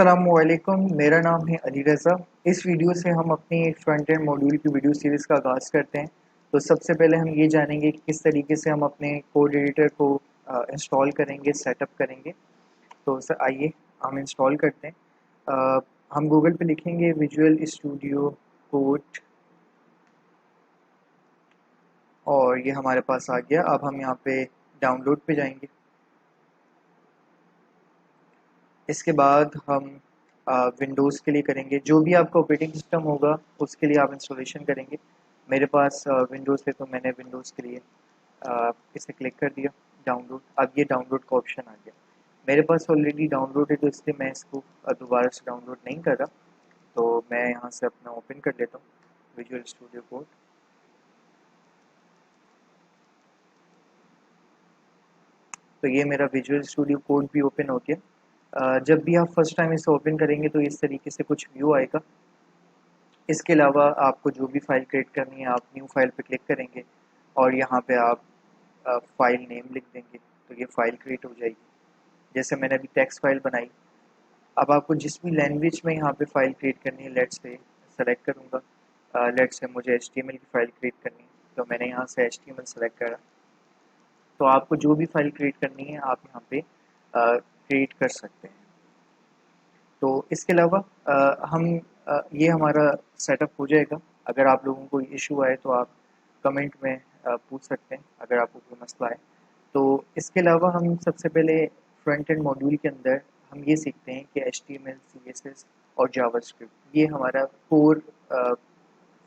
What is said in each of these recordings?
अस्सलामुअलैकुम, मेरा नाम है अली रज़ा। इस वीडियो से हम अपनी एक फ्रंट एंड मॉड्यूल की वीडियो सीरीज़ का आगाज़ करते हैं। तो सबसे पहले हम ये जानेंगे कि किस तरीके से हम अपने कोड एडिटर को इंस्टॉल करेंगे, सेटअप करेंगे। तो आइए हम इंस्टॉल करते हैं। हम गूगल पे लिखेंगे विजुअल स्टूडियो कोड और ये हमारे पास आ गया। अब हम यहाँ पे डाउनलोड पे जाएंगे। इसके बाद हम विंडोज़ के लिए करेंगे, जो भी आपका ऑपरेटिंग सिस्टम होगा उसके लिए आप इंस्टॉलेशन करेंगे। मेरे पास विंडोज़ है तो मैंने विंडोज़ के लिए इसे क्लिक कर दिया डाउनलोड। अब ये डाउनलोड का ऑप्शन आ गया। मेरे पास ऑलरेडी डाउनलोड है तो इसलिए मैं इसको दोबारा से डाउनलोड नहीं कर रहा। तो मैं यहाँ से अपना ओपन कर लेता हूँ विजुअल स्टूडियो कोड। तो ये मेरा विजुअल स्टूडियो कोड भी ओपन हो गया। जब भी आप फर्स्ट टाइम इसे ओपन करेंगे तो इस तरीके से कुछ व्यू आएगा। इसके अलावा आपको जो भी फ़ाइल क्रिएट करनी है आप न्यू फाइल पे क्लिक करेंगे और यहाँ पे आप फ़ाइल नेम लिख देंगे तो ये फ़ाइल क्रिएट हो जाएगी। जैसे मैंने अभी टेक्स्ट फाइल बनाई। अब आपको जिस भी लैंग्वेज में यहाँ पे फ़ाइल क्रिएट करनी है, लेट्स से सेलेक्ट करूँगा। लेट्स से मुझे HTML की फ़ाइल क्रिएट करनी है तो मैंने यहाँ से HTML सेलेक्ट करा। तो आपको जो भी फ़ाइल क्रिएट करनी है आप यहाँ पे क्रिएट कर सकते हैं। तो इसके अलावा हम ये हमारा सेटअप हो जाएगा। अगर आप लोगों को इशू आए तो आप कमेंट में पूछ सकते हैं अगर आपको कोई मसला है। तो इसके अलावा हम सबसे पहले फ्रंट एंड मॉड्यूल के अंदर हम ये सीखते हैं कि HTML, CSS और जावास्क्रिप्ट ये हमारा कोर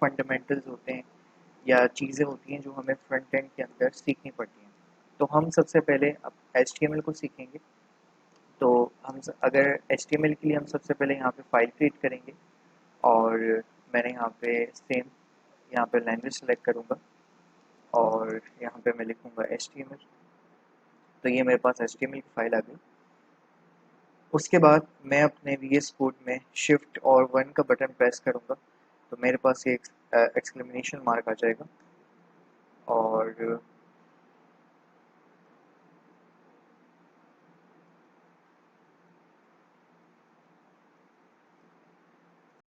फंडामेंटल्स होते हैं या चीज़ें होती हैं जो हमें फ्रंट एंड के अंदर सीखनी पड़ती हैं। तो हम सबसे पहले अब HTML को सीखेंगे। तो अगर HTML के लिए हम सबसे पहले यहाँ पे फाइल क्रिएट करेंगे और मैंने यहाँ पे सेम यहाँ पे लैंग्वेज सेलेक्ट करूँगा और यहाँ पे मैं लिखूँगा HTML। तो ये मेरे पास HTML की फ़ाइल आ गई। उसके बाद मैं अपने VS कोड में शिफ्ट और 1 का बटन प्रेस करूँगा तो मेरे पास एक एक्सक्लेमेशन मार्क आ जाएगा और